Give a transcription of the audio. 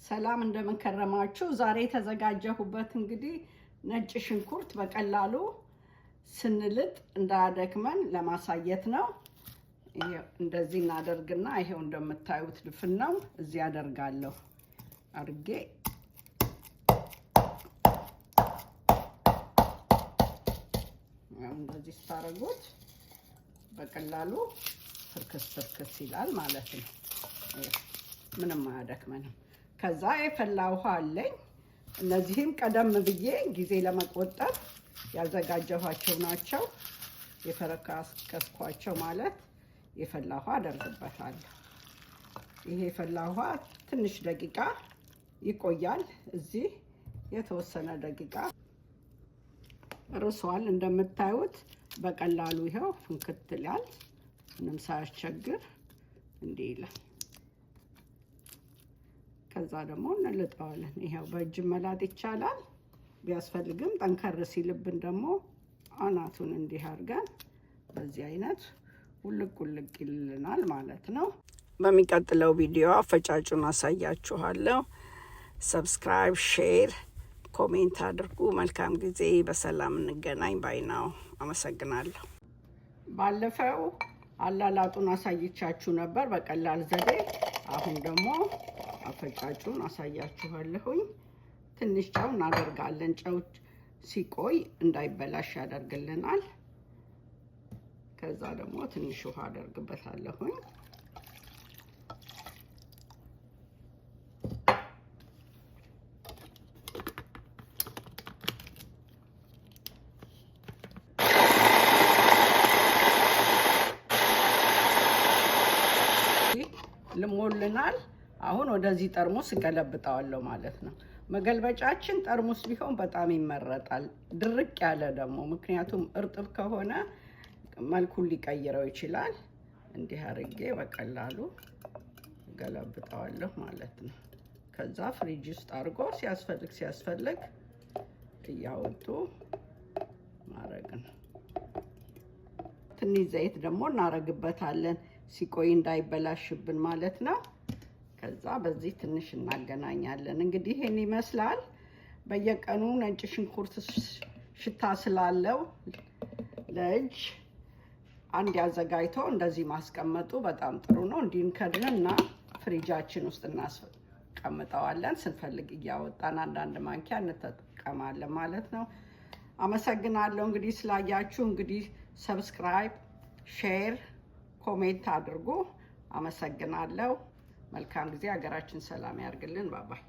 ሰላም እንደምን ከረማችሁ። ዛሬ የተዘጋጀሁበት እንግዲህ ነጭ ሽንኩርት በቀላሉ ስንልጥ እንዳያደክመን ለማሳየት ነው። እንደዚህ እናደርግና ይሄው እንደምታዩት ድፍን ነው። እዚህ አደርጋለሁ አድርጌ እንደዚህ ስታረጉት በቀላሉ ፍርክስ ይላል ማለት ነው። ምንም አያደክመንም። ከዛ የፈላ ውሃ አለኝ። እነዚህም ቀደም ብዬ ጊዜ ለመቆጠብ ያዘጋጀኋቸው ናቸው። የፈረካከስኳቸው ማለት የፈላ ውሃ አደርግበታለሁ። ይሄ የፈላ ውሃ ትንሽ ደቂቃ ይቆያል። እዚህ የተወሰነ ደቂቃ ርሷል። እንደምታዩት በቀላሉ ይኸው ፍንክት ይላል። ምንም ሳያስቸግር እንዲህ ይላል። ከዛ ደግሞ እንልጠዋለን። ይሄው በእጅ መላጥ ይቻላል። ቢያስፈልግም ጠንከር ሲልብን ደግሞ አናቱን እንዲህ አድርገን በዚህ አይነት ውልቅ ይልናል ማለት ነው። በሚቀጥለው ቪዲዮ አፈጫጩን አሳያችኋለሁ። ሰብስክራይብ፣ ሼር፣ ኮሜንት አድርጉ። መልካም ጊዜ። በሰላም እንገናኝ ባይናው። አመሰግናለሁ። ባለፈው አላላጡን አሳይቻችሁ ነበር በቀላል ዘዴ። አሁን ደግሞ አፈጫጩን አሳያችኋለሁኝ። ትንሽ ጨው እናደርጋለን። ጨው ሲቆይ እንዳይበላሽ ያደርግልናል። ከዛ ደግሞ ትንሽ ውሃ አደርግበታለሁኝ። ልሞልናል። አሁን ወደዚህ ጠርሙስ እገለብጠዋለሁ ማለት ነው። መገልበጫችን ጠርሙስ ቢሆን በጣም ይመረጣል። ድርቅ ያለ ደግሞ ምክንያቱም እርጥብ ከሆነ መልኩን ሊቀይረው ይችላል። እንዲህ አድርጌ በቀላሉ እገለብጠዋለሁ ማለት ነው። ከዛ ፍሪጅ ውስጥ አድርጎ ሲያስፈልግ እያወጡ ማድረግ ነው። ትንሽ ዘይት ደግሞ እናረግበታለን ሲቆይ እንዳይበላሽብን ማለት ነው። ከዛ በዚህ ትንሽ እናገናኛለን። እንግዲህ ይሄን ይመስላል። በየቀኑ ነጭ ሽንኩርት ሽታ ስላለው ለእጅ አንድ ያዘጋጅቶ እንደዚህ ማስቀመጡ በጣም ጥሩ ነው። እንዲንከድንና ፍሪጃችን ውስጥ እናስቀምጠዋለን። ስንፈልግ እያወጣን አንዳንድ ማንኪያ እንጠቀማለን ማለት ነው። አመሰግናለሁ እንግዲህ ስላያችሁ። እንግዲህ ሰብስክራይብ፣ ሼር፣ ኮሜንት አድርጉ። አመሰግናለሁ። መልካም ጊዜ። ሀገራችን ሰላም ያርግልን። ባባይ